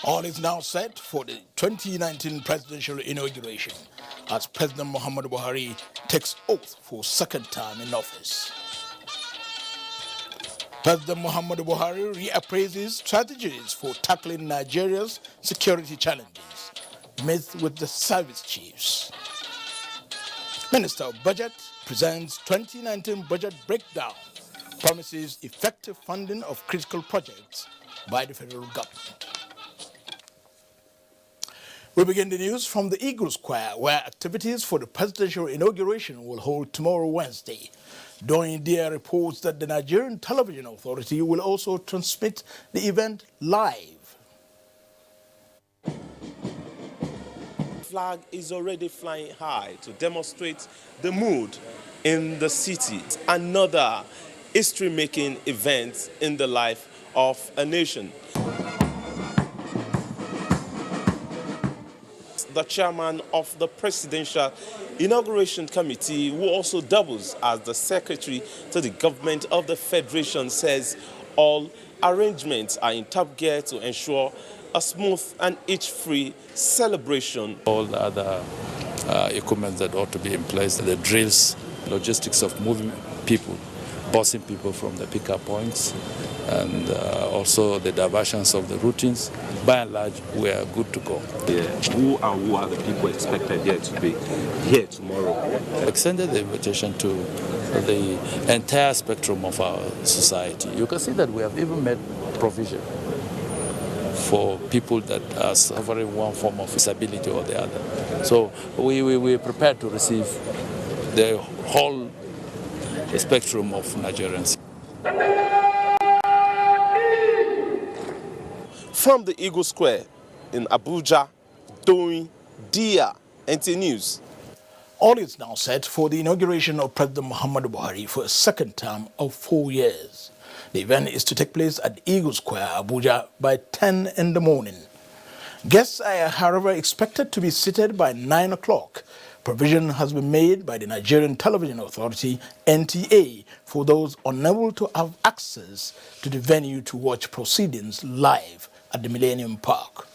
All is now set for the 2019 presidential inauguration as President Muhammadu Buhari takes oath for second term in office. President Muhammadu Buhari reappraises strategies for tackling Nigeria's security challenges, met with the service chiefs. Minister of Budget presents 2019 budget breakdown, promises effective funding of critical projects by the federal government. We begin the news from the Eagle Square, where activities for the presidential inauguration will hold tomorrow, Wednesday. During there reports that the Nigerian Television Authority will also transmit the event live. Flag is already flying high to demonstrate the mood in the city. Another history-making event in the life of a nation. The chairman of the Presidential Inauguration Committee, who also doubles as the secretary to the government of the Federation, says all arrangements are in top gear to ensure a smooth and itch-free celebration. All the other equipment that ought to be in place, the drills, logistics of moving people, busing people from the pickup points, and also the diversions of the routines. By and large, we are good to go. Yeah. Who are the people expected here to be here tomorrow? Extended the invitation to the entire spectrum of our society. You can see that we have even made provision for people that are suffering one form of disability or the other. So we're prepared to receive the whole spectrum of Nigerians. From the Eagle Square in Abuja, doing Dia NT News. All is now set for the inauguration of President Muhammadu Buhari for a second term of 4 years. The event is to take place at Eagle Square, Abuja, by 10 in the morning. Guests are, however, expected to be seated by 9 o'clock. Provision has been made by the Nigerian Television Authority, NTA, for those unable to have access to the venue to watch proceedings live at the Millennium Park.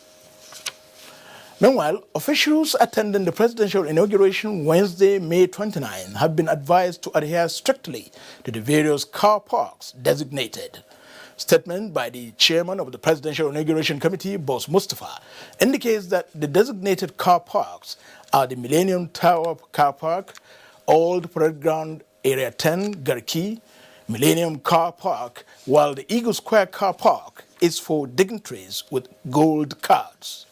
Meanwhile, officials attending the presidential inauguration Wednesday, May 29, have been advised to adhere strictly to the various car parks designated. Statement by the chairman of the Presidential Inauguration Committee, Boss Mustafa, indicates that the designated car parks are the Millennium Tower Car Park, Old Parade Ground Area 10, Garki, Millennium Car Park, while the Eagle Square Car Park is for dignitaries with gold cards.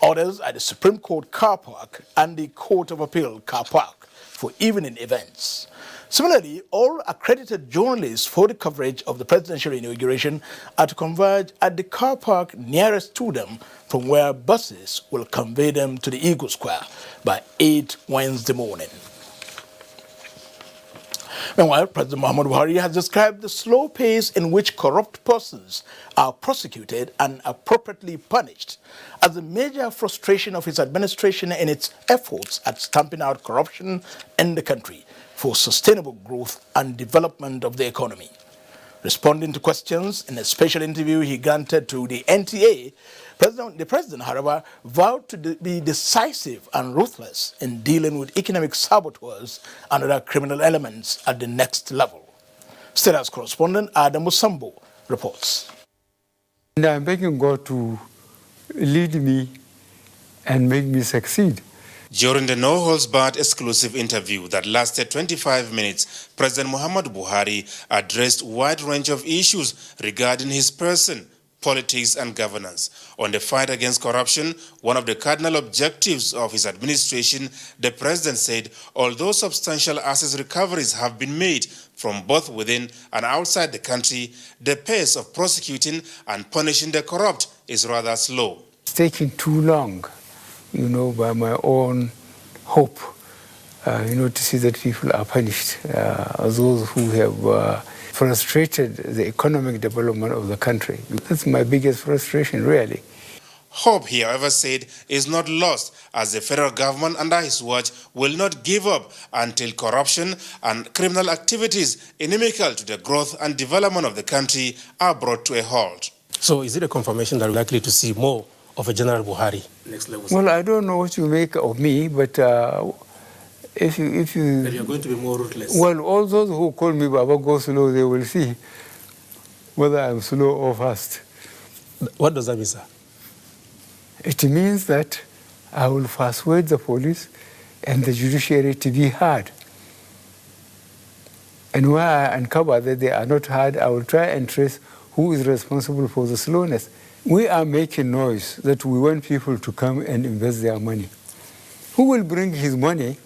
Others are the Supreme Court Car Park and the Court of Appeal Car Park for evening events. Similarly, all accredited journalists for the coverage of the presidential inauguration are to converge at the car park nearest to them, from where buses will convey them to the Eagle Square by 8 Wednesday morning. Meanwhile, President Muhammadu Buhari has described the slow pace in which corrupt persons are prosecuted and appropriately punished as a major frustration of his administration in its efforts at stamping out corruption in the country for sustainable growth and development of the economy. Responding to questions in a special interview he granted to the NTA, the president, however, vowed to be decisive and ruthless in dealing with economic saboteurs and other criminal elements at the next level. State House correspondent Adam Musambo reports. And I'm begging God to lead me and make me succeed. During the no-holds-barred exclusive interview that lasted 25 minutes, President Muhammadu Buhari addressed a wide range of issues regarding his person, politics and governance. On the fight against corruption, one of the cardinal objectives of his administration, the president said, although substantial asset recoveries have been made from both within and outside the country, the pace of prosecuting and punishing the corrupt is rather slow. It's taking too long, by my own hope, to see that people are punished, those who have frustrated the economic development of the country. That's my biggest frustration, really. Hope, he however said, is not lost, as the federal government under his watch will not give up until corruption and criminal activities inimical to the growth and development of the country are brought to a halt. So is it a confirmation that we're likely to see more of a General Buhari? Next level. Well, I don't know what you make of me, but if you... That you're going to be more ruthless. Well, all those who call me Baba go slow, they will see whether I'm slow or fast. What does that mean, sir? It means that I will persuade the police and the judiciary to be hard. And where I uncover that they are not hard, I will try and trace who is responsible for the slowness. We are making noise that we want people to come and invest their money. Who will bring his money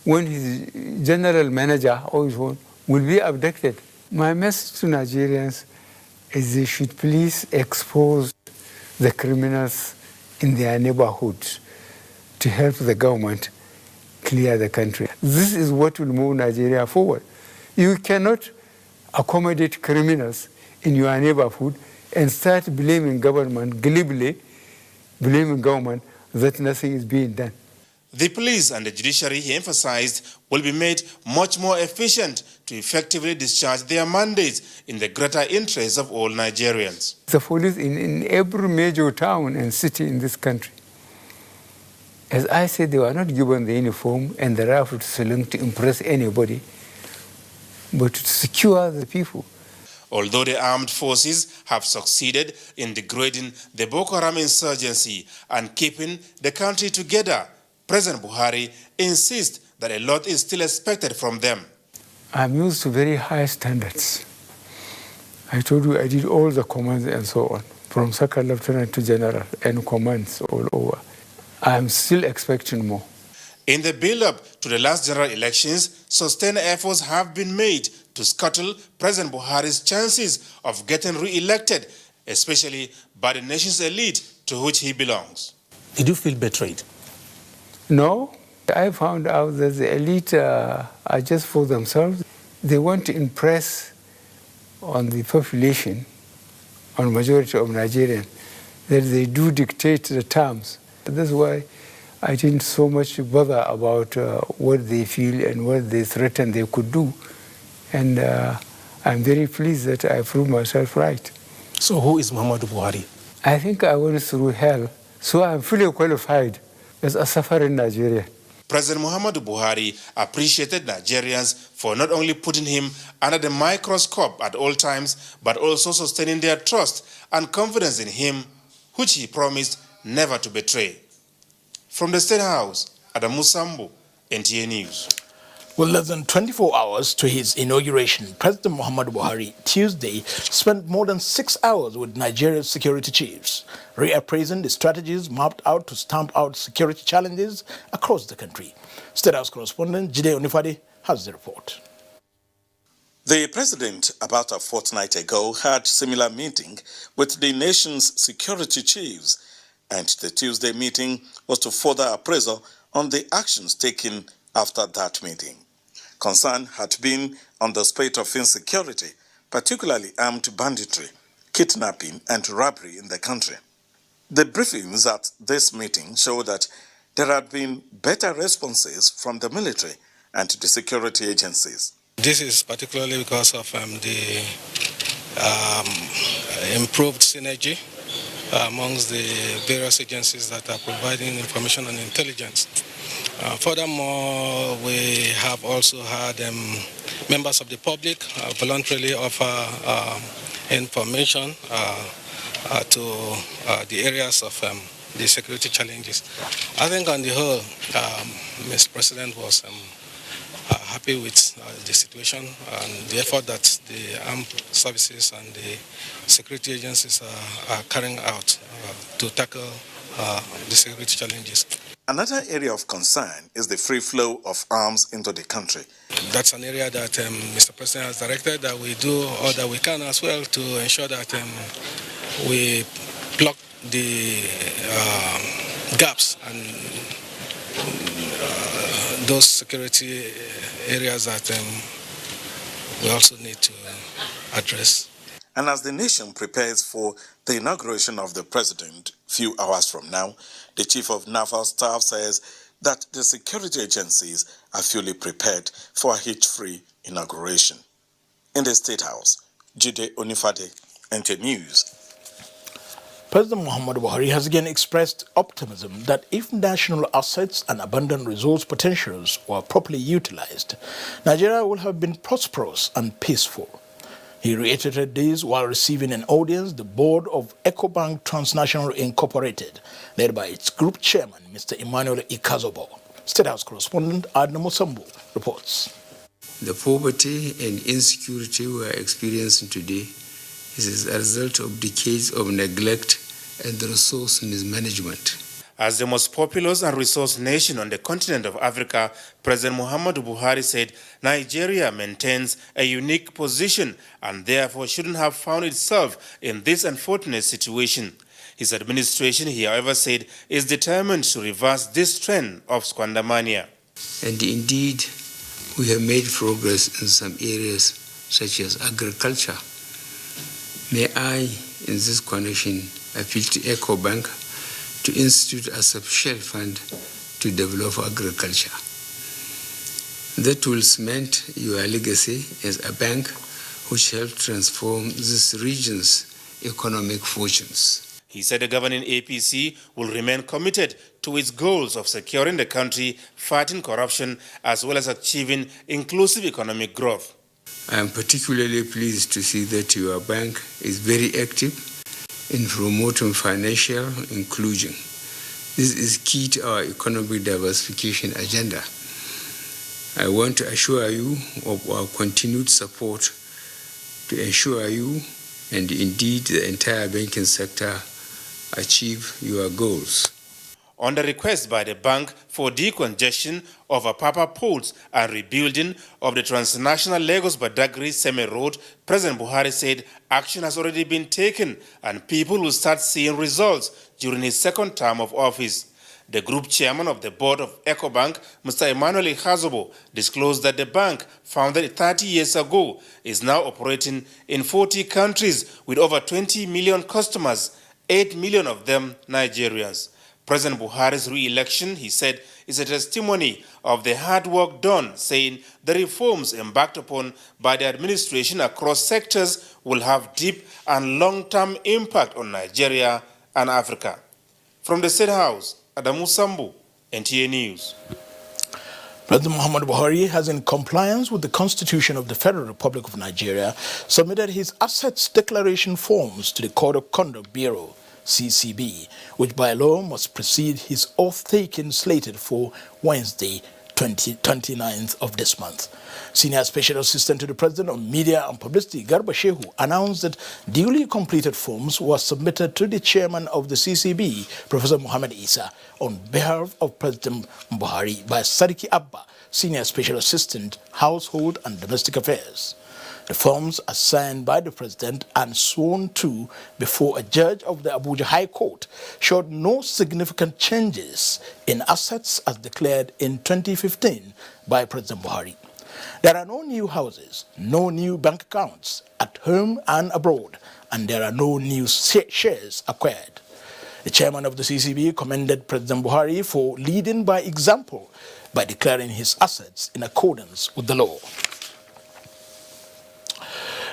when his general manager or his own will be abducted? My message to Nigerians is they should please expose the criminals in their neighborhoods to help the government clear the country. This is what will move Nigeria forward. You cannot accommodate criminals in your neighborhood and start blaming government, glibly blaming government that nothing is being done. The police and the judiciary, he emphasized, will be made much more efficient to effectively discharge their mandates in the greater interest of all Nigerians. The police in every major town and city in this country, as I said, they were not given the uniform and the rifle to salute to impress anybody, but to secure the people. Although the armed forces have succeeded in degrading the Boko Haram insurgency and keeping the country together, President Buhari insists that a lot is still expected from them. I'm used to very high standards. I told you I did all the commands and so on, from second lieutenant to general and commands all over. I'm still expecting more. In the build-up to the last general elections, sustained efforts have been made to scuttle President Buhari's chances of getting re-elected, especially by the nation's elite to which he belongs. Did you feel betrayed? No. I found out that the elite are just for themselves. They want to impress on the population, on majority of Nigerians, that they do dictate the terms. That's why I didn't so much bother about what they feel and what they threaten they could do. And I'm very pleased that I proved myself right. So who is Muhammadu Buhari? I think I went through hell, so I'm fully qualified as a suffering Nigerian. President Muhammadu Buhari appreciated Nigerians for not only putting him under the microscope at all times, but also sustaining their trust and confidence in him, which he promised never to betray. From the State House, Adamu Sambo, NTA News. With less than 24 hours to his inauguration, President Muhammadu Buhari Tuesday spent more than 6 hours with Nigeria's security chiefs, reappraising the strategies mapped out to stamp out security challenges across the country. State House correspondent Jide Onifade has the report. The president, about a fortnight ago, had similar meeting with the nation's security chiefs, and the Tuesday meeting was to further appraisal on the actions taken after that meeting. Concern had been on the spate of insecurity, particularly armed banditry, kidnapping and robbery in the country. The briefings at this meeting show that there had been better responses from the military and the security agencies. This is particularly because of the improved synergy amongst the various agencies that are providing information and intelligence. Furthermore, we have also had members of the public voluntarily offer information to the areas of the security challenges. I think on the whole, Mr. President was happy with the situation and the effort that the armed services and the security agencies are carrying out to tackle the security challenges. Another area of concern is the free flow of arms into the country. That's an area that Mr. President has directed that we do all that we can as well to ensure that we plug the gaps and those security areas that we also need to address. And as the nation prepares for the inauguration of the president few hours from now, the chief of naval staff says that the security agencies are fully prepared for a hitch-free inauguration. In the State House, Jide Onifade, NTA News. President Muhammadu Buhari has again expressed optimism that if national assets and abundant resource potentials were properly utilized, Nigeria will have been prosperous and peaceful. He reiterated this while receiving an audience the board of Ecobank Transnational Incorporated, led by its group chairman, Mr. Emmanuel Ikazobo. State House correspondent Adna Musambu reports. The poverty and insecurity we are experiencing today is a result of decades of neglect and resource mismanagement. As the most populous and resource nation on the continent of Africa, President Muhammadu Buhari said Nigeria maintains a unique position and therefore shouldn't have found itself in this unfortunate situation. His administration, he however said, is determined to reverse this trend of squandermania. And indeed, we have made progress in some areas such as agriculture. May I, in this connection, appeal to Ecobank to institute a sufficient fund to develop agriculture. That will cement your legacy as a bank which helped transform this region's economic fortunes. He said the governing APC will remain committed to its goals of securing the country, fighting corruption, as well as achieving inclusive economic growth. I am particularly pleased to see that your bank is very active in promoting financial inclusion. This is key to our economic diversification agenda. I want to assure you of our continued support to ensure you and indeed the entire banking sector achieve your goals. On the request by the bank for decongestion of Apapa ports and rebuilding of the transnational Lagos-Badagry semi-road, President Buhari said action has already been taken and people will start seeing results during his second term of office. The group chairman of the board of Ecobank, Mr. Emmanuel Ikazobo, disclosed that the bank, founded 30 years ago, is now operating in 40 countries with over 20 million customers, 8 million of them Nigerians. President Buhari's re-election, he said, is a testimony of the hard work done, saying the reforms embarked upon by the administration across sectors will have deep and long-term impact on Nigeria and Africa. From the State House, Adamu Sambu, NTA News. President Muhammadu Buhari has, in compliance with the Constitution of the Federal Republic of Nigeria, submitted his assets declaration forms to the Code of Conduct Bureau, CCB, which by law must precede his oath-taking slated for Wednesday, 29th of this month. Senior Special Assistant to the President on Media and Publicity, Garba Shehu, announced that duly completed forms were submitted to the chairman of the CCB, Professor Muhammad Isa, on behalf of President Buhari by Sadiki Abba, Senior Special Assistant, Household and Domestic Affairs. The forms are signed by the President and sworn to before a judge of the Abuja High Court showed no significant changes in assets as declared in 2015 by President Buhari. There are no new houses, no new bank accounts at home and abroad, and there are no new shares acquired. The chairman of the CCB commended President Buhari for leading by example by declaring his assets in accordance with the law.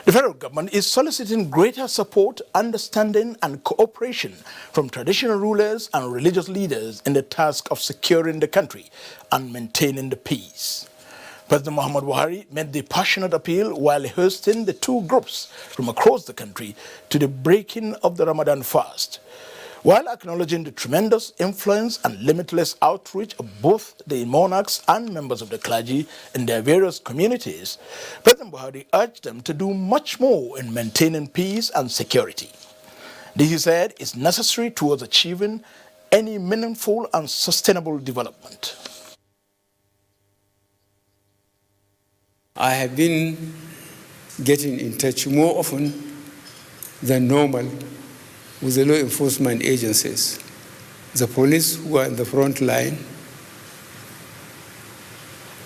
The federal government is soliciting greater support, understanding and cooperation from traditional rulers and religious leaders in the task of securing the country and maintaining the peace. President Muhammadu Buhari made the passionate appeal while hosting the two groups from across the country to the breaking of the Ramadan fast. While acknowledging the tremendous influence and limitless outreach of both the monarchs and members of the clergy in their various communities, President Buhari urged them to do much more in maintaining peace and security. This, he said, is necessary towards achieving any meaningful and sustainable development. I have been getting in touch more often than normal with the law enforcement agencies, the police who are in the front line,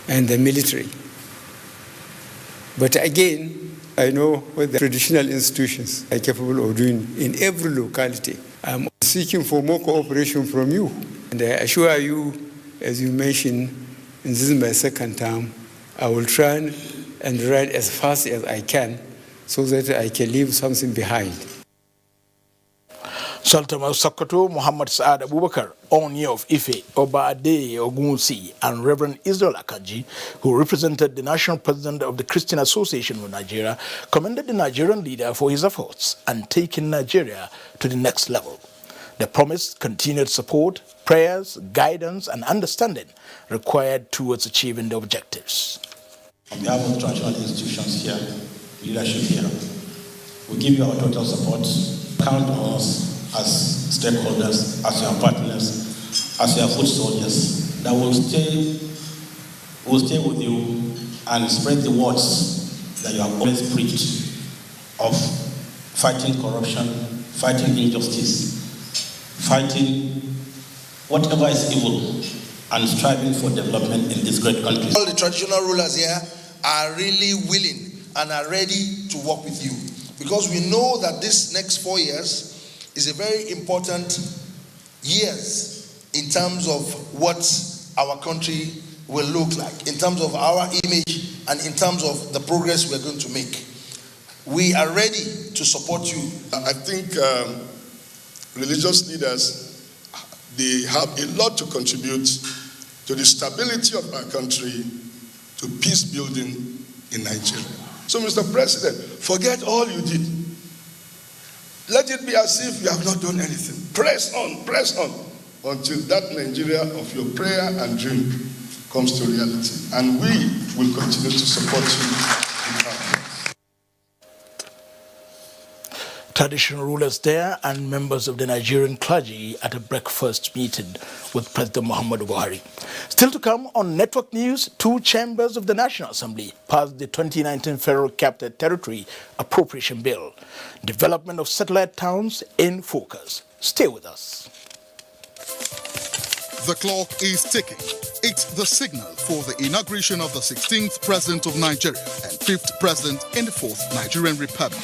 and the military. But again, I know what the traditional institutions are capable of doing in every locality. I'm seeking for more cooperation from you. And I assure you, as you mentioned, and this is my second term, I will try and ride as fast as I can so that I can leave something behind. Sultan of Sokoto, Muhammad Saad Abubakar, Oni of Ife, Oba Ade Ogunsi, and Reverend Israel Akaji, who represented the national president of the Christian Association of Nigeria, commended the Nigerian leader for his efforts and taking Nigeria to the next level. They promised continued support, prayers, guidance, and understanding required towards achieving the objectives. On behalf of the traditional institutions here, leadership here, we give you our total support. Count on us as stakeholders, as your partners, as your foot soldiers, that will stay with you and spread the words that you have always preached of fighting corruption, fighting injustice, fighting whatever is evil, and striving for development in this great country. All the traditional rulers here are really willing and are ready to work with you, because we know that this next 4 years is a very important years in terms of what our country will look like, in terms of our image and in terms of the progress we're going to make. We are ready to support you. I think religious leaders, they have a lot to contribute to the stability of our country, to peace building in Nigeria. So, Mr. President, forget all you did. Let it be as if you have not done anything. Press on, until that Nigeria of your prayer and dream comes to reality. And we will continue to support you. Traditional rulers there and members of the Nigerian clergy at a breakfast meeting with President Muhammadu Buhari. Still to come on Network News, 2 chambers of the National Assembly passed the 2019 Federal Capital Territory Appropriation Bill. Development of satellite towns in focus. Stay with us. The clock is ticking. It's the signal for the inauguration of the 16th President of Nigeria and 5th President in the 4th Nigerian Republic.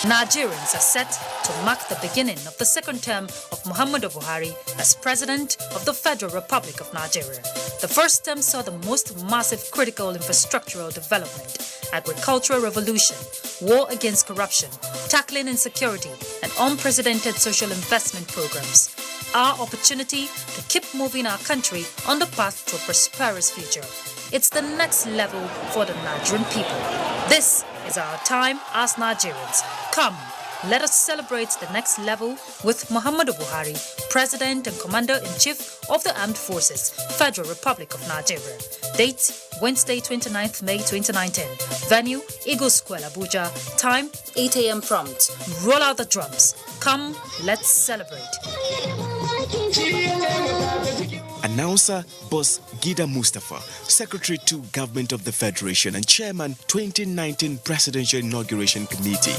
Nigerians are set to mark the beginning of the second term of Muhammadu Buhari as President of the Federal Republic of Nigeria. The first term saw the most massive critical infrastructural development, agricultural revolution, war against corruption, tackling insecurity, and unprecedented social investment programs. Our opportunity to keep moving our country on the path to a prosperous future. It's the next level for the Nigerian people. This is our time as Nigerians. Come, let us celebrate the next level with Muhammadu Buhari, President and Commander-in-Chief of the Armed Forces, Federal Republic of Nigeria. Date, Wednesday, 29th May 2019. Venue, Eagle Square, Abuja. Time, 8 a.m. prompt. Roll out the drums. Come, let's celebrate. Announcer Boss Gida Mustafa, Secretary to Government of the Federation and Chairman 2019 Presidential Inauguration Committee.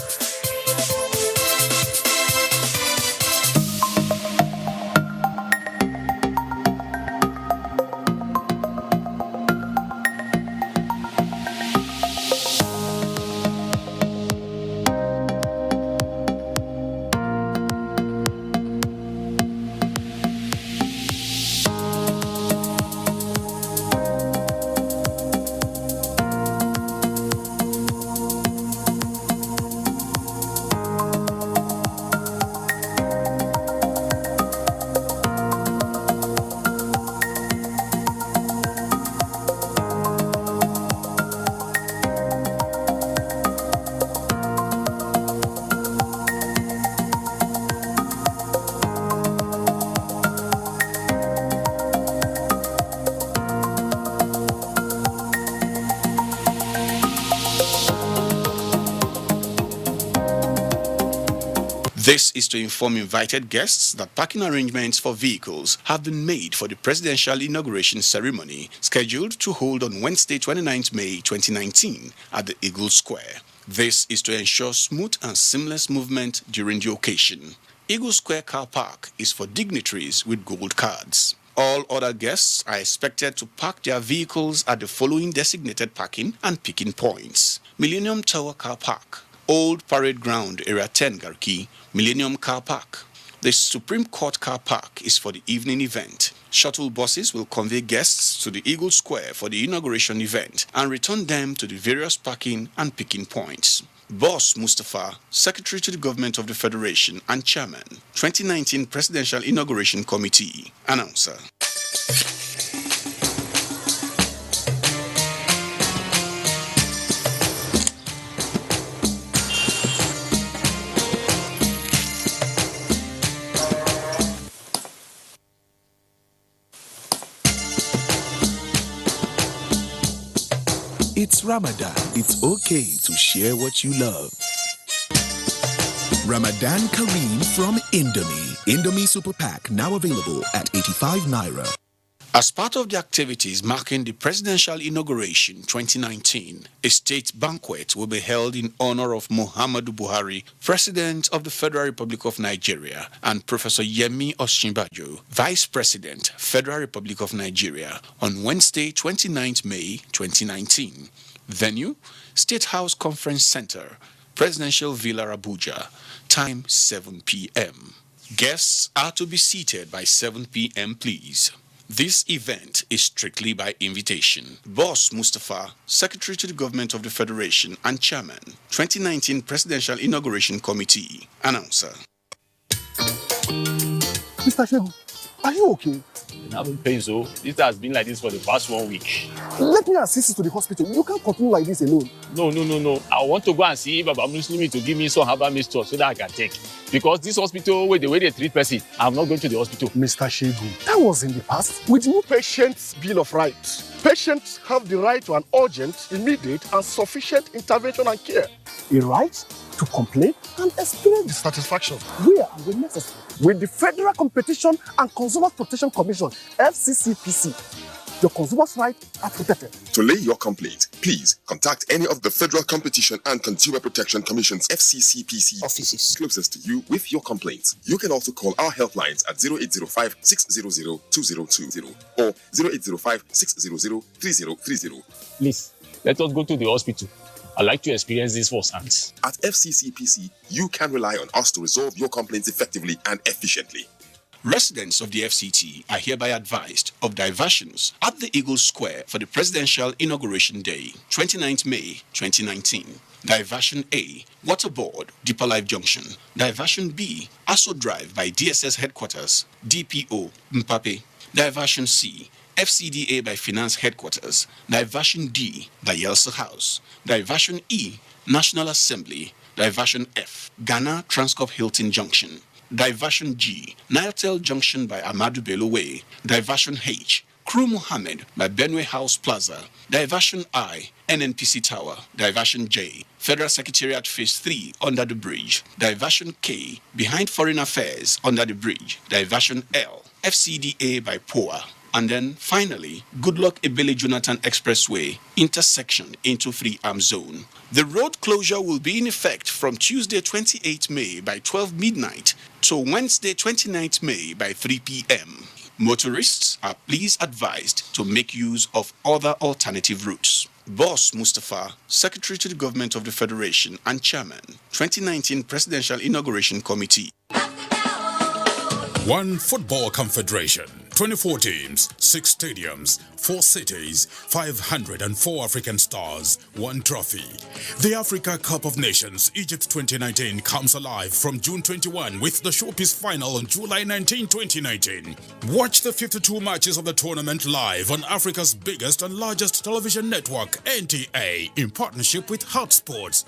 This is to inform invited guests that parking arrangements for vehicles have been made for the presidential inauguration ceremony scheduled to hold on Wednesday, 29th May 2019 at the Eagle Square. This is to ensure smooth and seamless movement during the occasion. Eagle Square car park is for dignitaries with gold cards. All other guests are expected to park their vehicles at the following designated parking and picking points: Millennium Tower Car Park, Old Parade Ground, Area 10, Garki, Millennium Car Park. The Supreme Court Car Park is for the evening event. Shuttle buses will convey guests to the Eagle Square for the inauguration event and return them to the various parking and picking points. Boss Mustafa, Secretary to the Government of the Federation and Chairman, 2019 Presidential Inauguration Committee. Announcer. It's Ramadan. It's okay to share what you love. Ramadan Kareem from Indomie. Indomie Super Pack now available at 85 Naira. As part of the activities marking the Presidential Inauguration 2019, a state banquet will be held in honor of Muhammadu Buhari, President of the Federal Republic of Nigeria, and Professor Yemi Osinbajo, Vice President, Federal Republic of Nigeria, on Wednesday, 29th May 2019. Venue, State House Conference Center, Presidential Villa Abuja, time 7 p.m. Guests are to be seated by 7 p.m. please. This event is strictly by invitation. Boss Mustafa, Secretary to the Government of the Federation and Chairman, 2019 Presidential Inauguration Committee. Announcer. Mr. Shehu, are you okay? I'm having pain, so this has been like this for the past 1 week. Let me assist you to the hospital. You can't continue like this alone. No. I want to go and see Baba Muslimi to give me some herbal mixture so that I can take. Because this hospital, the way they treat person, I'm not going to the hospital. Mr. Shehu, that was in the past. With new patients' bill of rights, patients have the right to an urgent, immediate, and sufficient intervention and care. A right to complain and experience dissatisfaction where and when necessary. With the Federal Competition and Consumer Protection Commission, FCCPC, your consumers' rights are protected. To lay your complaint, please contact any of the Federal Competition and Consumer Protection Commission's FCCPC offices closest to you with your complaints. You can also call our helplines at 0805-600-2020 or 0805-600-3030. Please, let us go to the hospital. I'd like to experience this firsthand. At FCCPC, you can rely on us to resolve your complaints effectively and efficiently. Residents of the FCT are hereby advised of diversions at the Eagle Square for the Presidential Inauguration Day, 29th May 2019. Diversion A, Waterboard, Deeper Life Junction. Diversion B, Aso Drive by DSS Headquarters, DPO, Mpape. Diversion C, FCDA by Finance Headquarters. Diversion D, by Yelsa House. Diversion E, National Assembly. Diversion F, Ghana Transcorp Hilton Junction. Diversion G, Niletel Junction by Amadou Bello Way. Diversion H, Crew Mohammed by Benway House Plaza. Diversion I, NNPC Tower. Diversion J, Federal Secretariat Phase 3 under the bridge. Diversion K, Behind Foreign Affairs under the bridge. Diversion L, FCDA by POA. And then finally, Goodluck Ebele Jonathan Expressway, intersection into Free Arm Zone. The road closure will be in effect from Tuesday 28 May by 12 midnight to Wednesday 29 May by 3 p.m. Motorists are please advised to make use of other alternative routes. Boss Mustafa, Secretary to the Government of the Federation and Chairman, 2019 Presidential Inauguration Committee. One Football Confederation, 24 teams, 6 stadiums, 4 cities, 504 African stars, 1 trophy. The Africa Cup of Nations Egypt 2019 comes alive from June 21 with the showpiece final on July 19, 2019. Watch the 52 matches of the tournament live on Africa's biggest and largest television network, NTA, in partnership with Hot Sports.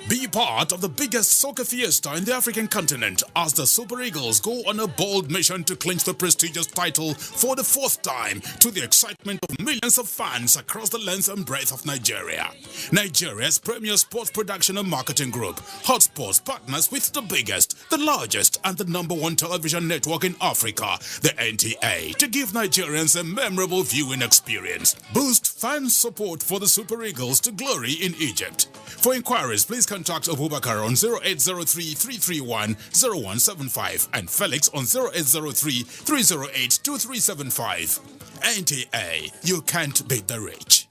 Be part of the biggest soccer fiesta in the African continent as the Super Eagles go on a bold mission to clinch the prestigious title for the 4th time, to the excitement of millions of fans across the length and breadth of Nigeria. Nigeria's premier sports production and marketing group, Hot Sports, partners with the biggest, the largest, and the #1 television network in Africa, the NTA, to give Nigerians a memorable viewing experience. Boost fan support for the Super Eagles to glory in Egypt. For inquiries, please contact Abubakar on 0803-331-0175 and Felix on 0803-308-2375. NTA, you can't beat the rich.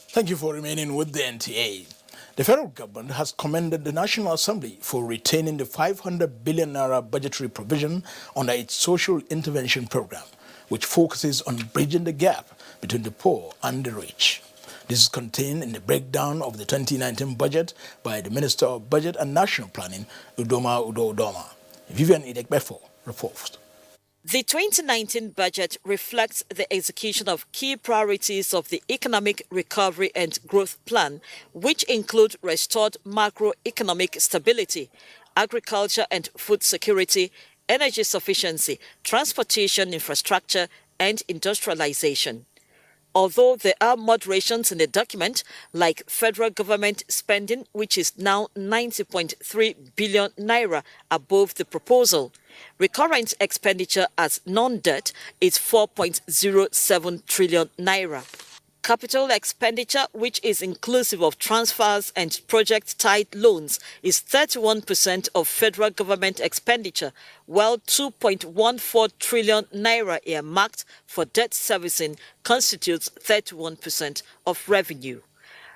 Thank you for remaining with the NTA. The federal government has commended the National Assembly for retaining the 500 billion naira budgetary provision under its social intervention program, which focuses on bridging the gap between the poor and the rich. This is contained in the breakdown of the 2019 budget by the Minister of Budget and National Planning, Udoma. Vivian Idegbefo reports. The 2019 budget reflects the execution of key priorities of the Economic Recovery and Growth Plan, which include restored macroeconomic stability, agriculture and food security, energy sufficiency, transportation infrastructure, and industrialization. Although there are moderations in the document, like federal government spending, which is now 90.3 billion naira above the proposal, recurrent expenditure as non-debt is 4.07 trillion naira. Capital expenditure, which is inclusive of transfers and project-tied loans, is 31% of federal government expenditure, while 2.14 trillion naira earmarked for debt servicing constitutes 31% of revenue.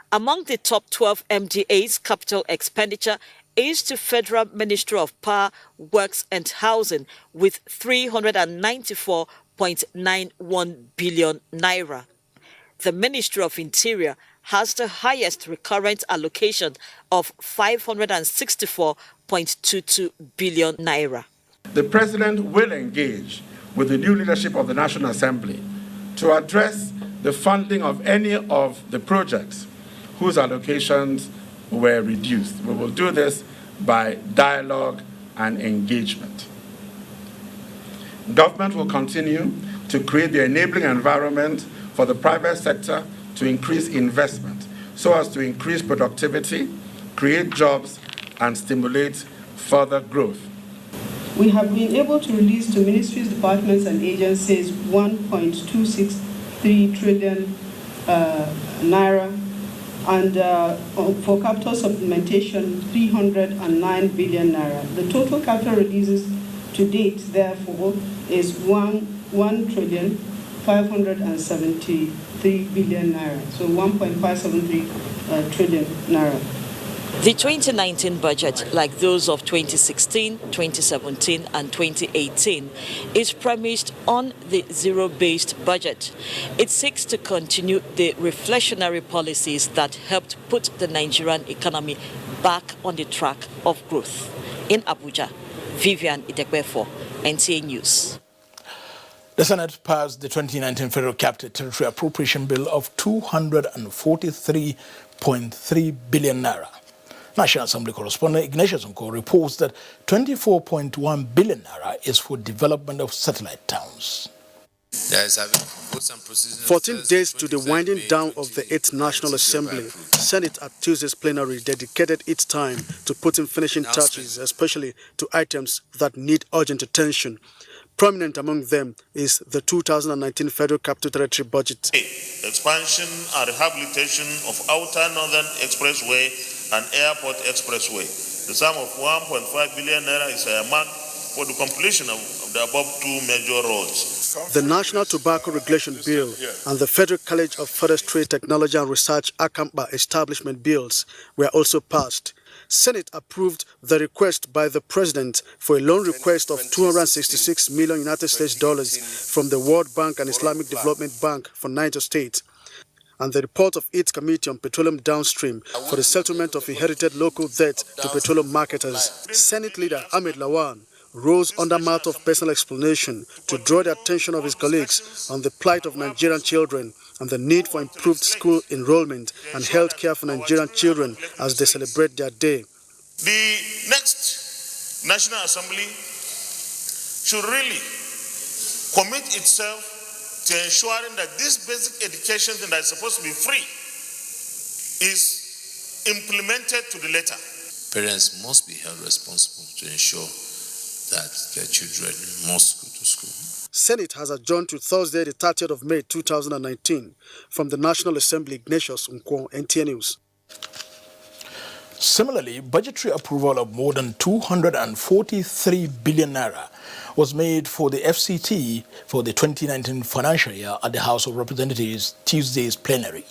Among the top 12 MDA's capital expenditure is to Federal Ministry of Power, Works and Housing with 394.91 billion naira. The Ministry of Interior has the highest recurrent allocation of 564.22 billion naira. The President will engage with the new leadership of the National Assembly to address the funding of any of the projects whose allocations were reduced. We will do this by dialogue and engagement. Government will continue to create the enabling environment for the private sector to increase investment so as to increase productivity, create jobs, and stimulate further growth. We have been able to release to ministries, departments, and agencies 1.263 trillion naira, and for capital supplementation, 309 billion naira. The total capital releases to date, therefore, is 1,573 billion naira, so 1.573 trillion naira. The 2019 budget, like those of 2016, 2017 and 2018, is premised on the zero-based budget. It seeks to continue the reflationary policies that helped put the Nigerian economy back on the track of growth. In Abuja, Vivian Idegbefo, NTA News. The Senate passed the 2019 Federal Capital Territory Appropriation Bill of 243.3 billion naira. National Assembly correspondent Ignatius Nko reports that 24.1 billion naira is for development of satellite towns. 14 days to the winding down of the 8th National Assembly, Senate at Tuesday's plenary dedicated its time to putting finishing touches, especially to items that need urgent attention. Prominent among them is the 2019 Federal Capital Territory budget. Expansion and rehabilitation of Outer Northern Expressway and Airport Expressway. The sum of 1.5 billion naira is earmarked for the completion of the above two major roads. The National Tobacco Regulation Bill and the Federal College of Forestry Technology and Research Akampa Establishment Bills were also passed. Senate approved the request by the President for a loan request of $266 million United States dollars from the World Bank and Islamic Development Bank for Niger State, and the report of its Committee on Petroleum Downstream for the settlement of inherited local debt to petroleum marketers. Senate Leader Ahmed Lawan rose under matter of personal explanation to draw the attention of his colleagues on the plight of Nigerian children and the need for improved school enrollment and health care for Nigerian children as they celebrate their day. The next National Assembly should really commit itself to ensuring that this basic education that is supposed to be free is implemented to the letter. Parents must be held responsible to ensure that their children must go to school. Senate has adjourned to Thursday, the 30th of May 2019. From the National Assembly, Ignatius Nko, NTA News. Similarly, budgetary approval of more than 243 billion naira was made for the FCT for the 2019 financial year at the House of Representatives Tuesday's plenary.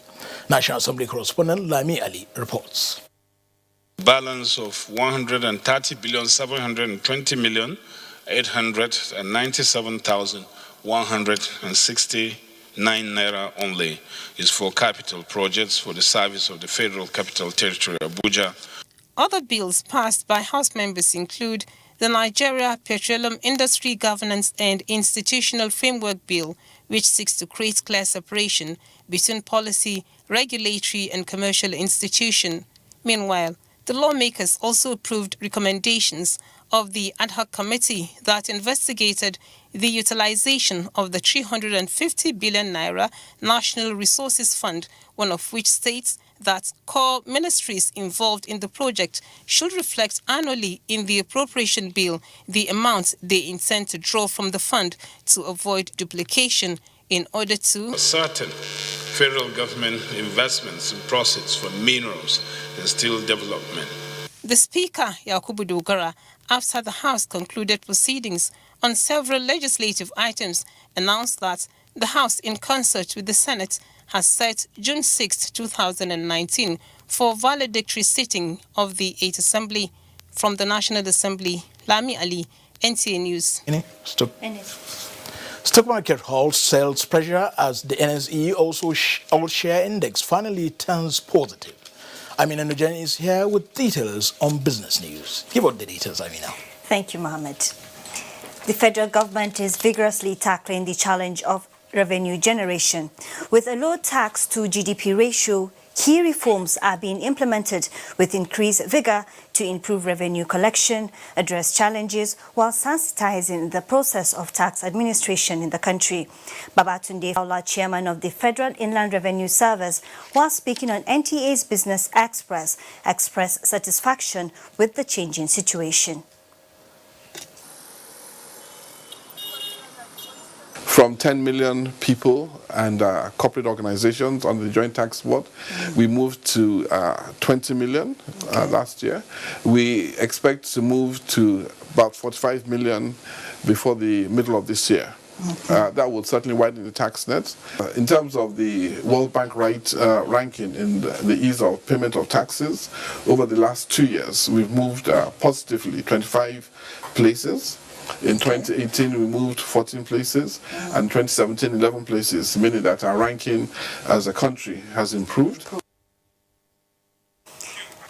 National Assembly correspondent Lami Ali reports. Balance of 130,720,897,160 9 naira only is for capital projects for the service of the Federal Capital Territory, Abuja. Other bills passed by House members include the Nigeria Petroleum Industry Governance and Institutional Framework Bill, which seeks to create clear separation between policy, regulatory and commercial institution. Meanwhile, the lawmakers also approved recommendations of the ad hoc committee that investigated the utilization of the 350 billion naira National Resources Fund, one of which states that core ministries involved in the project should reflect annually in the appropriation bill the amount they intend to draw from the fund to avoid duplication in order to certain federal government investments in proceeds for minerals and steel development. The Speaker, Yakubu Dogara, after the House concluded proceedings on several legislative items, announced that the House, in concert with the Senate, has set June 6, 2019 for valedictory sitting of the 8th Assembly. From the National Assembly, Lami Ali, NTA News. Stock market holds sales pressure as the NSE all-share index finally turns positive. Amina Nujani is here with details on business news. Give out the details, Amina. Thank you, Mohammed. The federal government is vigorously tackling the challenge of revenue generation. With a low tax to GDP ratio, key reforms are being implemented with increased vigor to improve revenue collection, address challenges, while sensitizing the process of tax administration in the country. Babatunde Fowler, chairman of the Federal Inland Revenue Service, while speaking on NTA's Business Express, expressed satisfaction with the changing situation. From 10 million people and corporate organizations on the Joint Tax Board, we moved to 20 million last year. We expect to move to about 45 million before the middle of this year. That will certainly widen the tax net. In terms of the World Bank ranking in the ease of payment of taxes, over the last 2 years, we've moved positively 25 places. In 2018, we moved 14 places, and 2017, 11 places, meaning that our ranking as a country has improved.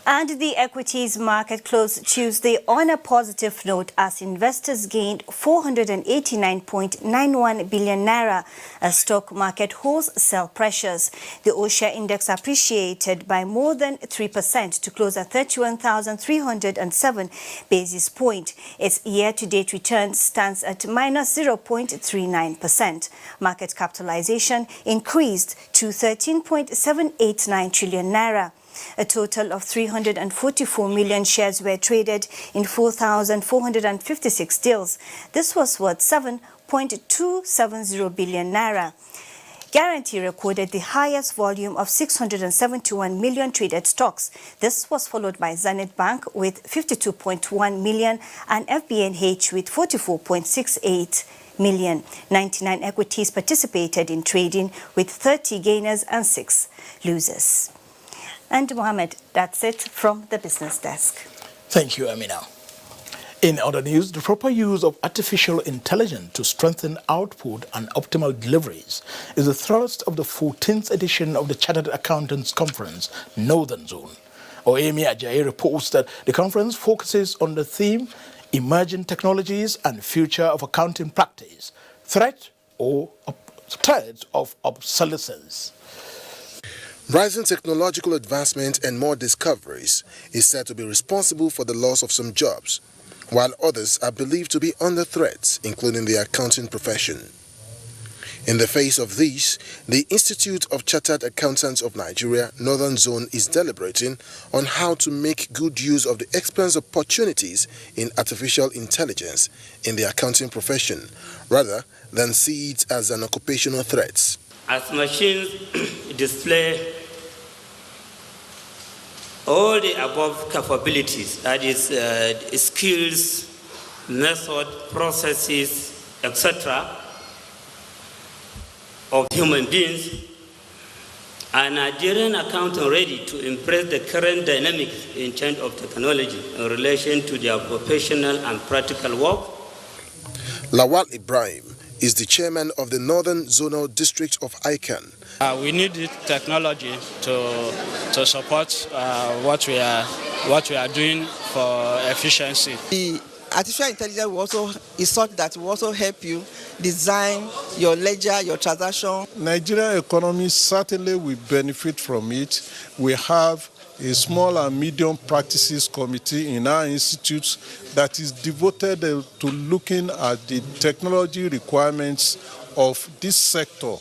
And the equities market closed Tuesday on a positive note as investors gained 489.91 billion naira as stock market holds sell pressures. The all-share index appreciated by more than 3% to close at 31,307 basis points. Its year-to-date return stands at minus 0.39%. Market capitalization increased to 13.789 trillion naira. A total of 344 million shares were traded in 4,456 deals. This was worth 7.270 billion naira. Guarantee recorded the highest volume of 671 million traded stocks. This was followed by Zenith Bank with 52.1 million and FBNH with 44.68 million. 99 equities participated in trading with 30 gainers and 6 losers. And Mohammed, that's it from the business desk. Thank you, Amina. In other news, the proper use of artificial intelligence to strengthen output and optimal deliveries is the thrust of the 14th edition of the Chartered Accountants Conference, Northern Zone. Oyemi Ajayi reports that the conference focuses on the theme, Emerging Technologies and Future of Accounting Practice, Threat of Obsolescence. Rising technological advancement and more discoveries is said to be responsible for the loss of some jobs, while others are believed to be under threat, including the accounting profession. In the face of this, the Institute of Chartered Accountants of Nigeria, Northern Zone, is deliberating on how to make good use of the expanse opportunities in artificial intelligence in the accounting profession, rather than see it as an occupational threat. As machines display all the above capabilities, that is, skills, method, processes, etc., of human beings, are Nigerian accountant ready to embrace the current dynamics in terms of technology in relation to their professional and practical work? Lawal Ibrahim is the chairman of the Northern Zonal District of ICANN. We need technology to support what we are doing for efficiency. The artificial intelligence is such that will also help you design your ledger, your transaction. Nigerian economy certainly will benefit from it. We have a small and medium practices committee in our institute that is devoted to looking at the technology requirements of this sector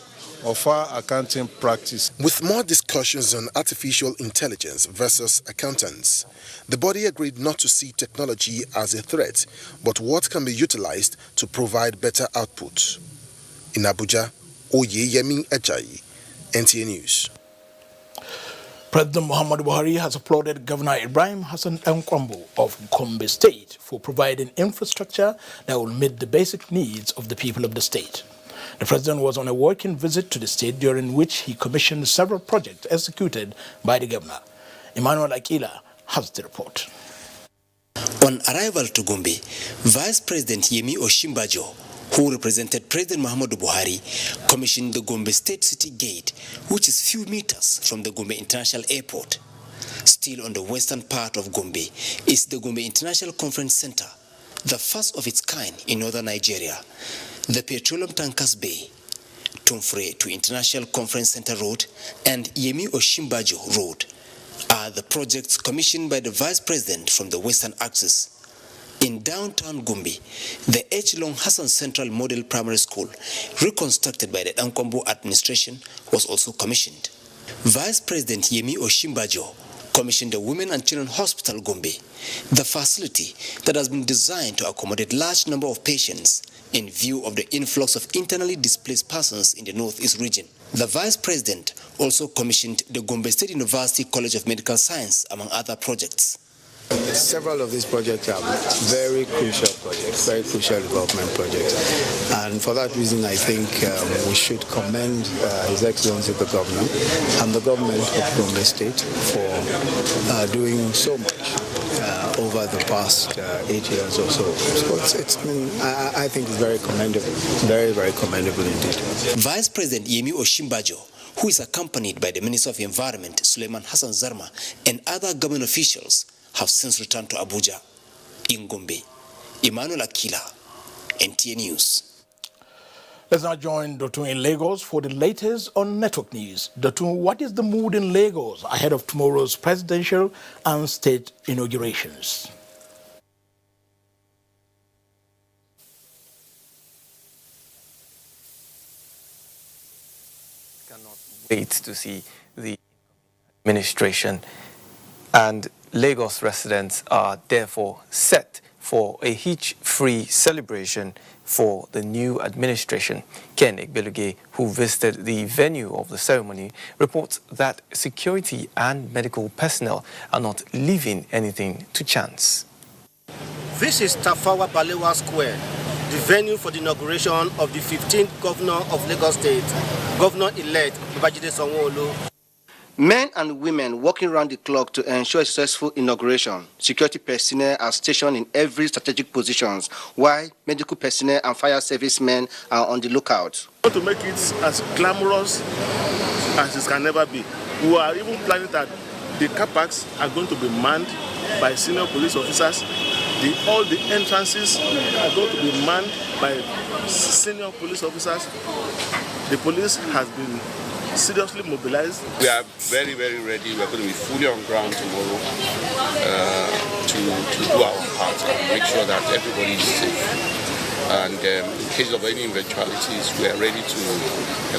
of our accounting practice. With more discussions on artificial intelligence versus accountants, the body agreed not to see technology as a threat, but what can be utilized to provide better output. In Abuja, Oyeyemi Ajayi, NTA News. President Muhammadu Buhari has applauded Governor Ibrahim Hassan Nkwambo of Gombe State for providing infrastructure that will meet the basic needs of the people of the state. The president was on a working visit to the state during which he commissioned several projects executed by the governor. Emmanuel Akila has the report. On arrival to Gombe, Vice President Yemi Osinbajo, who represented President Muhammadu Buhari, commissioned the Gombe State City Gate, which is few meters from the Gombe International Airport. Still on the western part of Gombe is the Gombe International Conference Center, the first of its kind in northern Nigeria. The Petroleum Tankers Bay, Tumfre to International Conference Center Road, and Yemi Osinbajo Road are the projects commissioned by the Vice President from the Western Axis. In downtown Gombe, the H. Long Hassan Central Model Primary School, reconstructed by the Nkwambo administration, was also commissioned. Vice President Yemi Osinbajo commissioned the Women and Children Hospital Gombe, the facility that has been designed to accommodate large number of patients in view of the influx of internally displaced persons in the Northeast region. The Vice President also commissioned the Gombe State University College of Medical Science, among other projects. Several of these projects are very crucial projects, very crucial development projects. And for that reason, I think we should commend His Excellency the Governor and the government of Gombe State for doing so much over the past 8 years or so. So I think it's very commendable, very, very commendable indeed. Vice President Yemi Osinbajo, who is accompanied by the Minister of Environment, Suleiman Hassan Zarma, and other government officials, have since returned to Abuja. In Gombe, Emmanuel Akila, NTA News. Let's now join Dotun in Lagos for the latest on network news. Dotun, what is the mood in Lagos ahead of tomorrow's presidential and state inaugurations? Cannot wait to see the administration, and Lagos residents are therefore set for a hitch-free celebration for the new administration. Ken Igbeluge, who visited the venue of the ceremony, reports that security and medical personnel are not leaving anything to chance. This is Tafawa Balewa Square, the venue for the inauguration of the 15th governor of Lagos State, Governor-elect Babajide Sanwo-Olu. Men and women working around the clock to ensure a successful inauguration. Security personnel are stationed in every strategic positions, while medical personnel and fire servicemen are on the lookout. To make it as glamorous as it can never be, we are even planning that the car parks are going to be manned by senior police officers. All the entrances are going to be manned by senior police officers. The police has been seriously mobilized. We are very, very ready. We are going to be fully on ground tomorrow to do our part and make sure that everybody is safe. And in case of any eventualities, we are ready to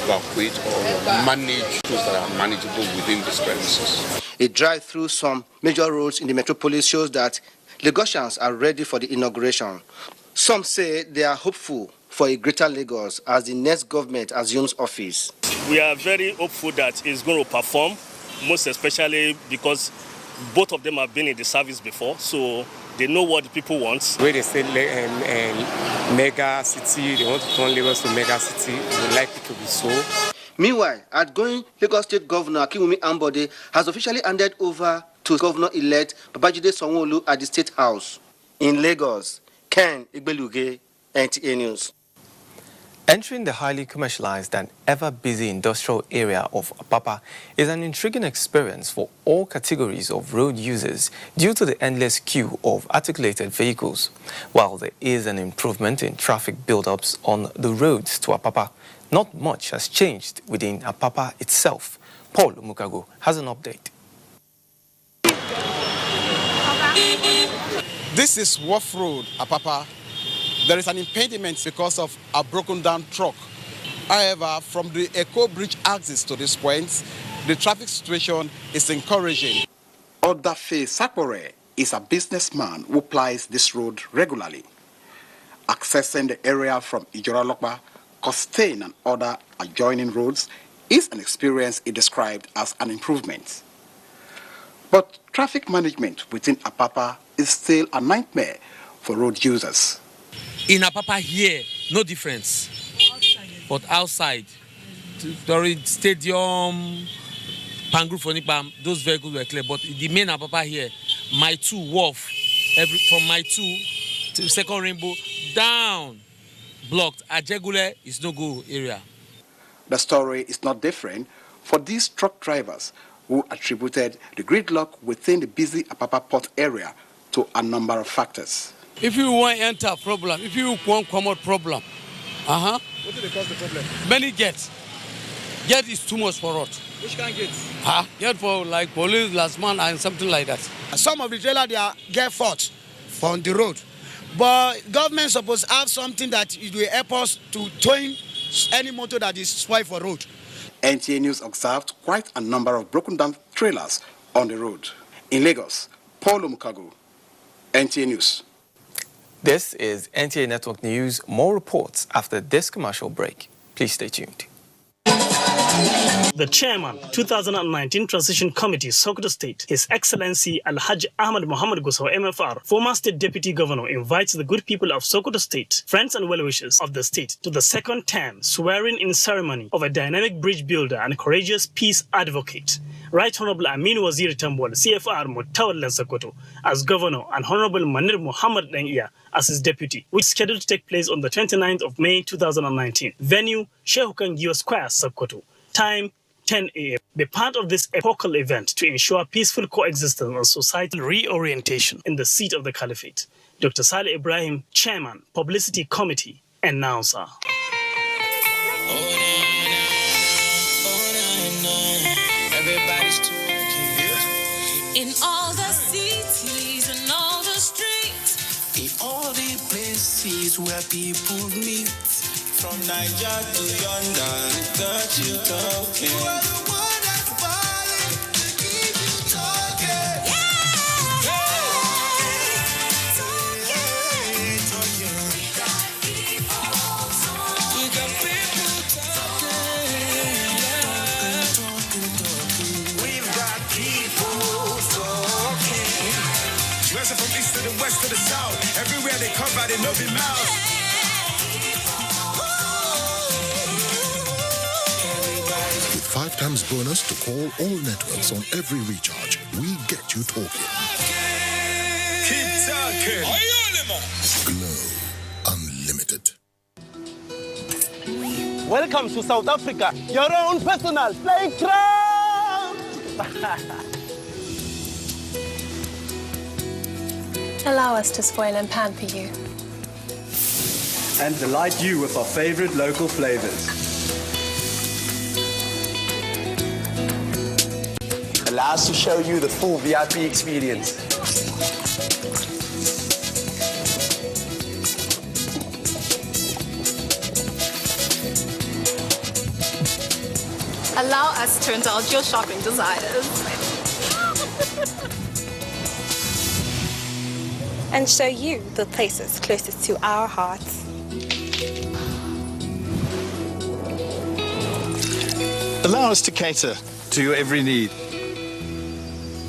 evacuate or manage those that are manageable within these premises. A drive through some major roads in the metropolis shows that Lagosians are ready for the inauguration. Some say they are hopeful for a greater Lagos as the next government assumes office. We are very hopeful that it's going to perform, most especially because both of them have been in the service before, so they know what the people want. Where they say mega city, they want to turn Lagos to mega city, we like it to be so. Meanwhile, outgoing Lagos State Governor Akinwumi Ambode has officially handed over to Governor-elect Babajide Sanwo-Olu at the State House. In Lagos, Ken Igbeluge, NTA News. Entering the highly commercialized and ever-busy industrial area of Apapa is an intriguing experience for all categories of road users due to the endless queue of articulated vehicles. While there is an improvement in traffic build-ups on the roads to Apapa, not much has changed within Apapa itself. Paul Mukago has an update. This is Wharf Road, Apapa. There is an impediment because of a broken down truck. However, from the Echo Bridge axis to this point, the traffic situation is encouraging. Odafe Sakore is a businessman who plies this road regularly. Accessing the area from Ijoralokpa, Costain and other adjoining roads is an experience he described as an improvement. But traffic management within Apapa is still a nightmare for road users. In Apapa here, no difference. But outside, during stadium, Pangru Fonipam, those vehicles were clear. But the main Apapa here, my two wharf, from my two to second rainbow, down, blocked. Ajegule is no go area. The story is not different for these truck drivers who attributed the gridlock within the busy Apapa port area to a number of factors. If you want to enter problem, if you want come out problem, What do they cause the problem? many get. Get is too much for us. Which kind get? Get for like police, last man, and something like that. Some of the trailer they are get fault from the road, but government supposed to have something that it will help us to towing any motor that is spoiled for road. NTA News observed quite a number of broken down trailers on the road. In Lagos, Paul Mukago, NTA News. This is NTA Network News. More reports after this commercial break. Please stay tuned. The chairman, 2019 Transition Committee, Sokoto State, His Excellency Alhaji Ahmad Muhammad Gusau, MFR, former State Deputy Governor, invites the good people of Sokoto State, friends and well-wishers of the state, to the second term swearing-in ceremony of a dynamic bridge builder and courageous peace advocate. Right Honorable Amin Waziri Tambol, CFR Mutawallan Sokoto, as Governor, and Honorable Manir Muhammad Dania as his deputy, which is scheduled to take place on the 29th of May 2019. Venue, Shehukan Gio Square, Sokoto. Time, 10 a.m. Be part of this epochal event to ensure peaceful coexistence and societal reorientation in the seat of the Caliphate. Dr. Saleh Ibrahim, Chairman, Publicity Committee, announcer. In all the cities and all the streets, in all the places where people meet, from Niger to yonder, got you talking. You are the one that's falling to keep you talking. Yeah, talking. We got people talking. We got people talking. We've got people talking. Dressing from east to the west to the south, everywhere they come by, they know their mouth. With 5 times bonus to call all networks on every recharge, we get you talking. Keep talking. Glow Unlimited. Welcome to South Africa, your own personal playground. Allow us to spoil and pamper you. And delight you with our favorite local flavors. Allow us to show you the full VIP experience. Allow us to indulge your shopping desires. And show you the places closest to our hearts. Allow us to cater to your every need.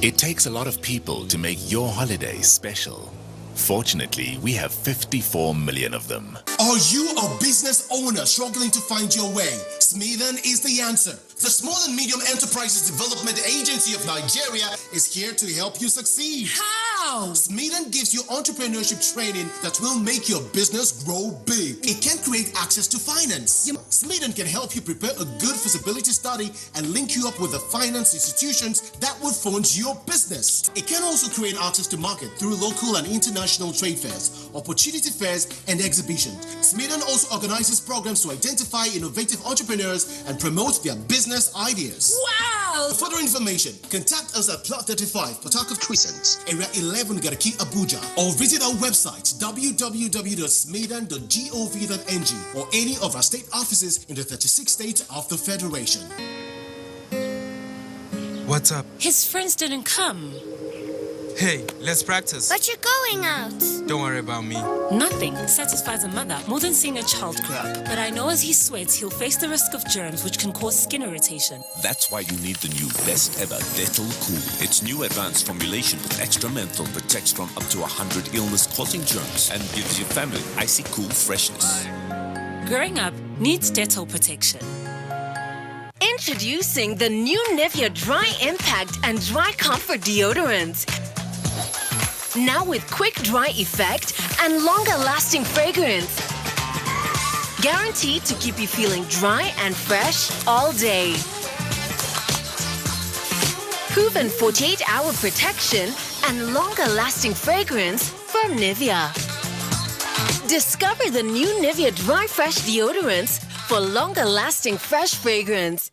It takes a lot of people to make your holiday special. Fortunately, we have 54 million of them. Are you a business owner struggling to find your way? Smithan is the answer. The Small and Medium Enterprises Development Agency of Nigeria is here to help you succeed. How? Smithan gives you entrepreneurship training that will make your business grow big. It can create access to finance. Smithan can help you prepare a good feasibility study and link you up with the finance institutions that will fund your business. It can also create access to market through local and international trade fairs, opportunity fairs, and exhibitions. Smithan also organizes programs to identify innovative entrepreneurs and promote their business ideas. Wow! For further information, contact us at Plot 35, Port Harcourt Crescent, Area 11, Garki, Abuja, or visit our website www.smithan.gov.ng or any of our state offices in the 36 states of the Federation. What's up? His friends didn't come. Hey, let's practice. But you're going out. Don't worry about me. Nothing satisfies a mother more than seeing a child grow up. But I know as he sweats, he'll face the risk of germs which can cause skin irritation. That's why you need the new best ever Dettol Cool. Its new advanced formulation with extra menthol protects from up to 100 illness-causing germs and gives your family icy cool freshness. Growing up needs Dettol protection. Introducing the new Nivea Dry Impact and Dry Comfort Deodorant. Now with quick dry effect and longer lasting fragrance. Guaranteed to keep you feeling dry and fresh all day. Proven 48-hour protection and longer lasting fragrance from Nivea. Discover the new Nivea Dry Fresh Deodorants for longer lasting fresh fragrance.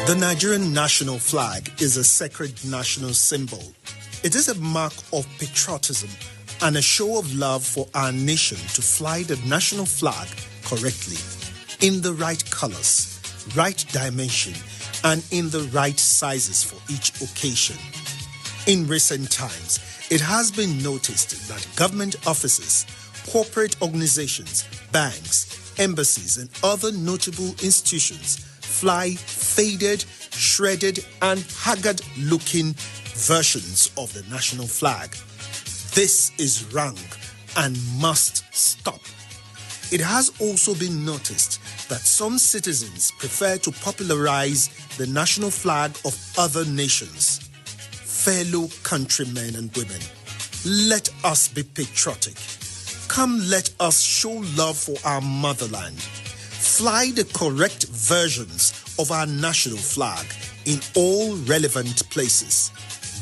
The Nigerian national flag is a sacred national symbol. It is a mark of patriotism and a show of love for our nation to fly the national flag correctly, in the right colors, right dimension, and in the right sizes for each occasion. In recent times, it has been noticed that government offices, corporate organizations, banks, embassies, and other notable institutions fly faded, shredded, and haggard-looking versions of the national flag. This is wrong and must stop. It has also been noticed that some citizens prefer to popularize the national flag of other nations. Fellow countrymen and women, let us be patriotic. Come, let us show love for our motherland. Fly the correct versions of our national flag in all relevant places.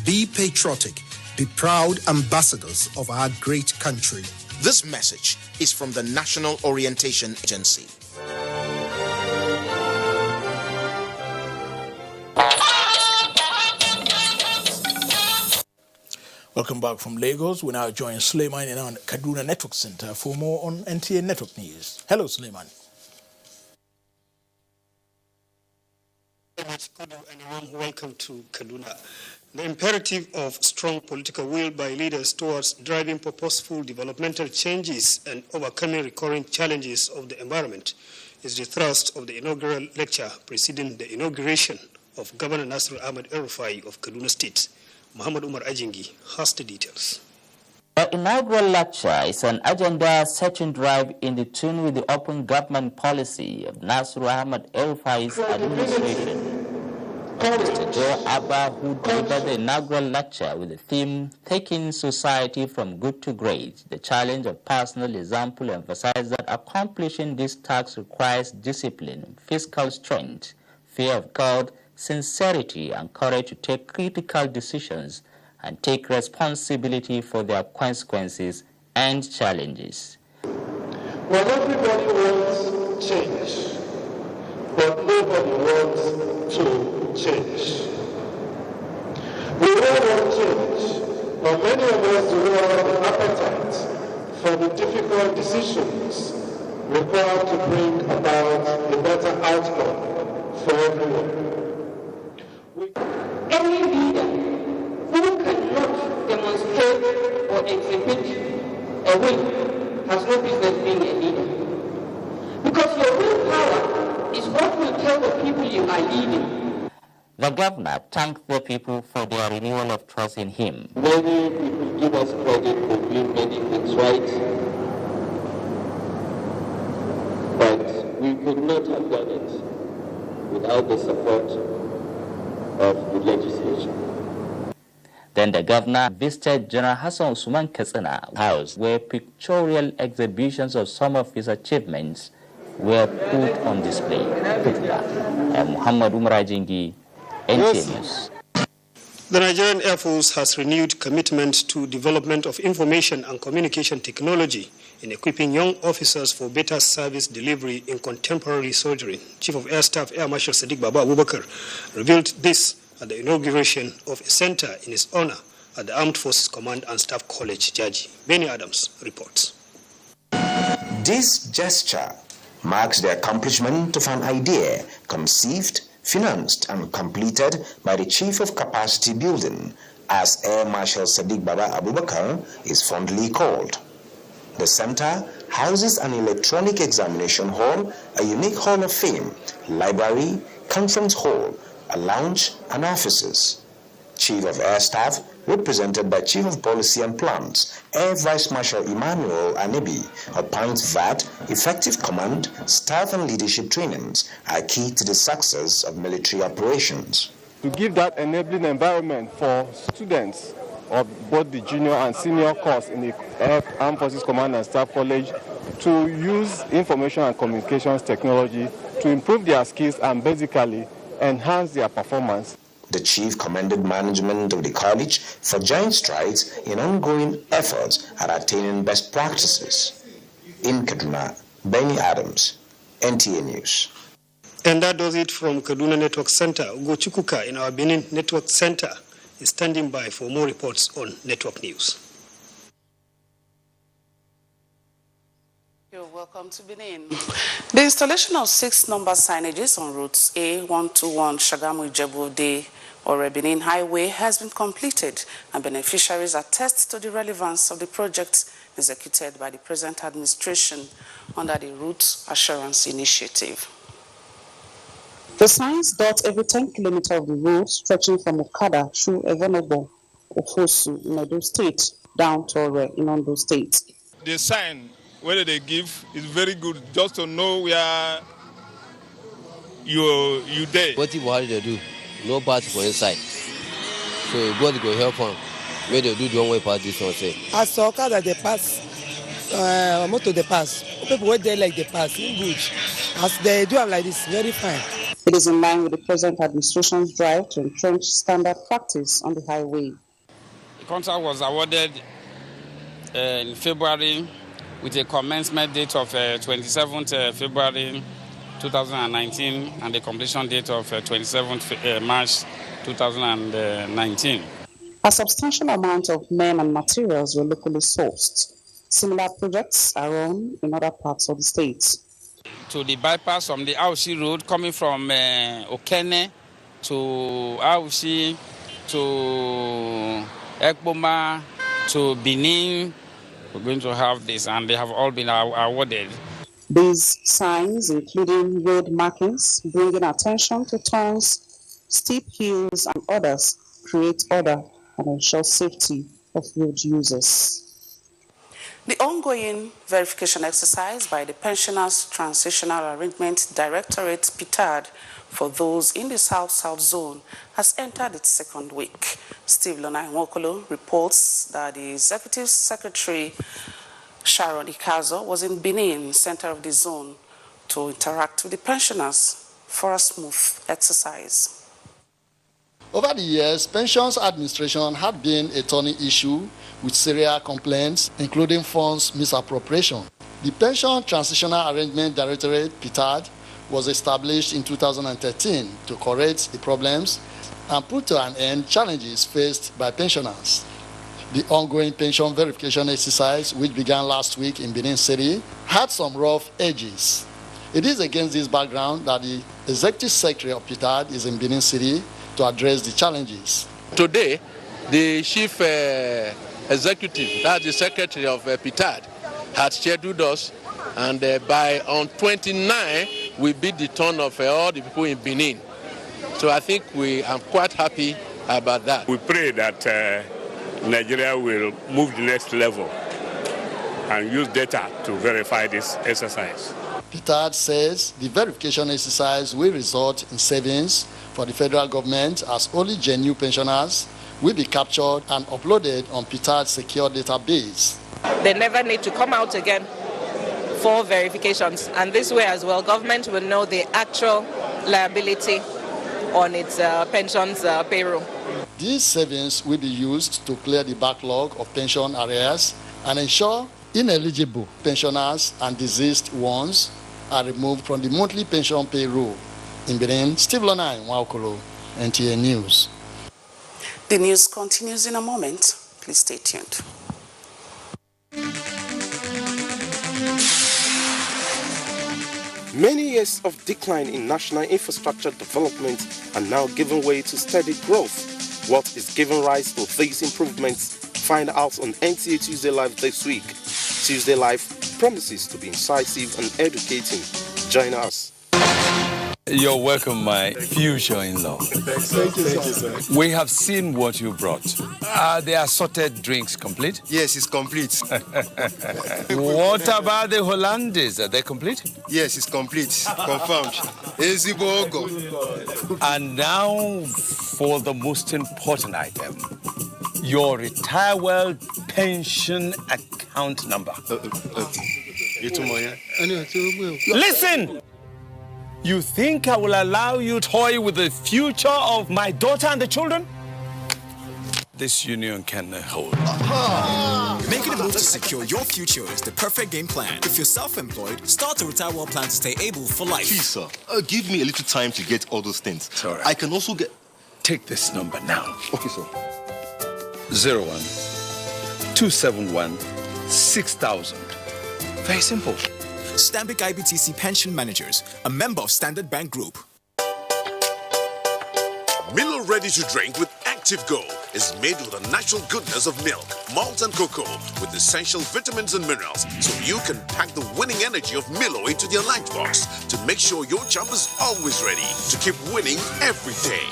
Be patriotic. Be proud ambassadors of our great country. This message is from the National Orientation Agency. Welcome back from Lagos. We now join Suleiman in our Kaduna Network Center for more on NTA Network News. Hello, Suleiman. And welcome to Kaduna. The imperative of strong political will by leaders towards driving purposeful developmental changes and overcoming recurring challenges of the environment is the thrust of the inaugural lecture preceding the inauguration of Governor Nasir Ahmed El-Rufai of Kaduna State. Muhammad Umar Ajingi has the details. The inaugural lecture is an agenda-setting drive in the tune with the open government policy of Nasir Ahmed El-Rufai's administration. Mr. Joe Abba, who delivered the inaugural lecture with the theme, Taking Society from Good to Great, the challenge of personal example, emphasized that accomplishing this task requires discipline, fiscal strength, fear of God, sincerity, and courage to take critical decisions and take responsibility for their consequences and challenges. Well, everybody wants change, but nobody wants to change. We all want change, but many of us do not have the appetite for the difficult decisions required to bring about a better outcome for everyone. Any leader who cannot demonstrate or exhibit a will has no business being a leader. Because your willpower is what will tell the people you are leading. The governor thanked the people for their renewal of trust in him. Many people give us credit for been many things right, but we could not have done it without the support of the legislature. Then the governor visited General Hassan Usman Katsina House, where pictorial exhibitions of some of his achievements were put on display. Muhammad Umar Jingi, NTA News. The Nigerian Air Force has renewed commitment to development of information and communication technology in equipping young officers for better service delivery in contemporary soldiering. Chief of Air Staff Air Marshal Sadiq Baba Abubakar revealed this at the inauguration of a center in his honor at the Armed Forces Command and Staff College, Jaji. Benny Adams reports. This gesture marks the accomplishment of an idea conceived, financed and completed by the Chief of Capacity Building, as Air Marshal Sadiq Baba Abubakar is fondly called. The center houses an electronic examination hall, a unique hall of fame, library, conference hall, a lounge and offices. Chief of Air Staff, represented by Chief of Policy and Plans, Air Vice Marshal Emmanuel Anebi, opines that effective command, staff and leadership trainings are key to the success of military operations. To give that enabling environment for students of both the junior and senior course in the Air Armed Forces Command and Staff College to use information and communications technology to improve their skills and basically enhance their performance. The chief commended management of the college for giant strides in ongoing efforts at attaining best practices. In Kaduna, Benny Adams, NTA News. And that does it from Kaduna Network Center. Ugo Chukuka in our Benin Network Center is standing by for more reports on network news. You're welcome to Benin. The installation of 6 number signages on routes A121 Shagamu-Ijebu-Ode or Benin Highway has been completed, and beneficiaries attest to the relevance of the project executed by the present administration under the Route Assurance Initiative. The signs dot every 10 kilometers of the road stretching from Okada through Evenobo, Ofosu in Edo State down to Ore in Ondo State. The sign, whether they give, is very good just to know where you there. What Buhari they do? No party for inside. So God go help them. Where they do the one way part this one say. As Okada they pass, motor they pass. People wait there like they pass in good. As they do have like this, very fine. It is in line with the present administration's drive to entrench standard practice on the highway. The contract was awarded in February with a commencement date of 27th February 2019 and the completion date of 27th March 2019. A substantial amount of men and materials were locally sourced. Similar projects are run in other parts of the state. To the bypass from the Aushi Road coming from Okene to Aushi to Ekboma to Benin, we're going to have this, and they have all been awarded. These signs, including road markings, bringing attention to turns, steep hills, and others, create order and ensure safety of road users. The ongoing verification exercise by the Pensioners Transitional Arrangement Directorate, PTAD, for those in the South-South zone has entered its second week. Steve Lonai-Nwokolo reports that the Executive Secretary, Sharon Ikazo, was in Benin, center of the zone, to interact with the pensioners for a smooth exercise. Over the years, pensions administration had been a thorny issue with serial complaints, including funds misappropriation. The Pension Transitional Arrangement Directorate, PTAD, was established in 2013 to correct the problems and put to an end challenges faced by pensioners. The ongoing pension verification exercise, which began last week in Benin City, had some rough edges. It is against this background that the Executive Secretary of PTAD is in Benin City to address the challenges. Today, the Chief Executive, that's the Secretary of PTAD, had scheduled us, and by on 29, we beat the turn of all the people in Benin. So I think I'm quite happy about that. We pray that Nigeria will move the next level and use data to verify this exercise. Petard says the verification exercise will result in savings for the federal government, as only genuine pensioners will be captured and uploaded on Petard's secure database. They never need to come out again for verifications, and this way as well, government will know the actual liability on its pensions payroll. These savings will be used to clear the backlog of pension arrears and ensure ineligible pensioners and deceased ones are removed from the monthly pension payroll. In Benin, Steve Lonai, Waokolo, NTA News. The news continues in a moment. Please stay tuned. Many years of decline in national infrastructure development are now giving way to steady growth. What is giving rise to these improvements? Find out on NTA Tuesday Live this week. Tuesday Live promises to be incisive and educating. Join us. You're welcome, my future in-law. Thank you, sir. We have seen what you brought. Are the assorted drinks complete? Yes, it's complete. What about the Hollandaise? Are they complete? Yes, it's complete. Confirmed. And now for the most important item. Your retire well pension account number. Listen! You think I will allow you to toy with the future of my daughter and the children? This union can hold. Making a move to secure your future is the perfect game plan. If you're self-employed, start a retire well plan to stay able for life. Please, sir, give me a little time to get all those things. It's all right. I can also get... Take this number now. Okay, sir. 01-271-6000. Very simple. Stanbic IBTC Pension Managers, a member of Standard Bank Group. Milo Ready to Drink with Active Go is made with the natural goodness of milk, malt and cocoa with essential vitamins and minerals, so you can pack the winning energy of Milo into your lunchbox to make sure your chump is always ready to keep winning every day.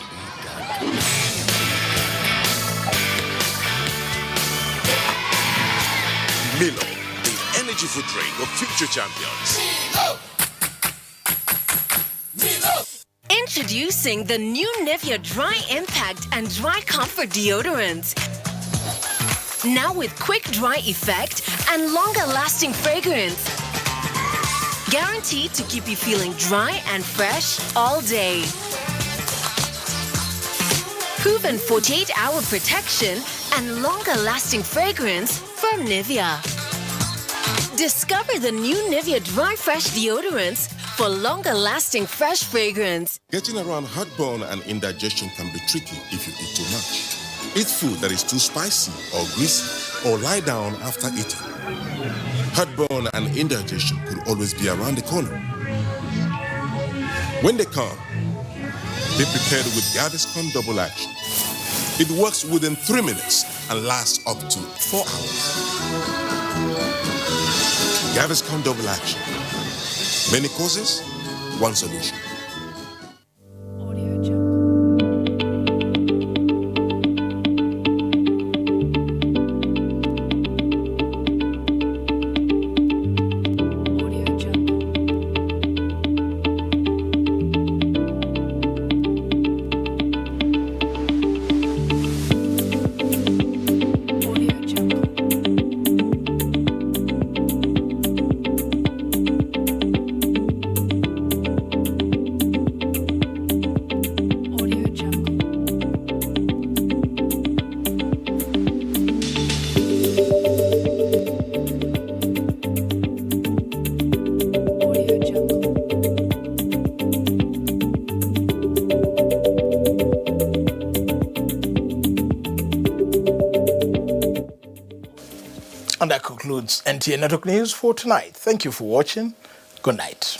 Milo, the energy food drink of future champions. Introducing the new Nivea Dry Impact and Dry Comfort Deodorant. Now with quick dry effect and longer lasting fragrance. Guaranteed to keep you feeling dry and fresh all day. Proven 48-hour protection and longer lasting fragrance from Nivea. Discover the new Nivea Dry Fresh Deodorants for longer lasting fresh fragrance. Getting around heartburn and indigestion can be tricky if you eat too much. Eat food that is too spicy or greasy, or lie down after eating. Heartburn and indigestion could always be around the corner. When they come, be prepared with Gaviscon Double Action. It works within 3 minutes and lasts up to 4 hours. Gaviscon Double Action. Many causes, one solution. And that concludes NTA Network News for tonight. Thank you for watching. Good night.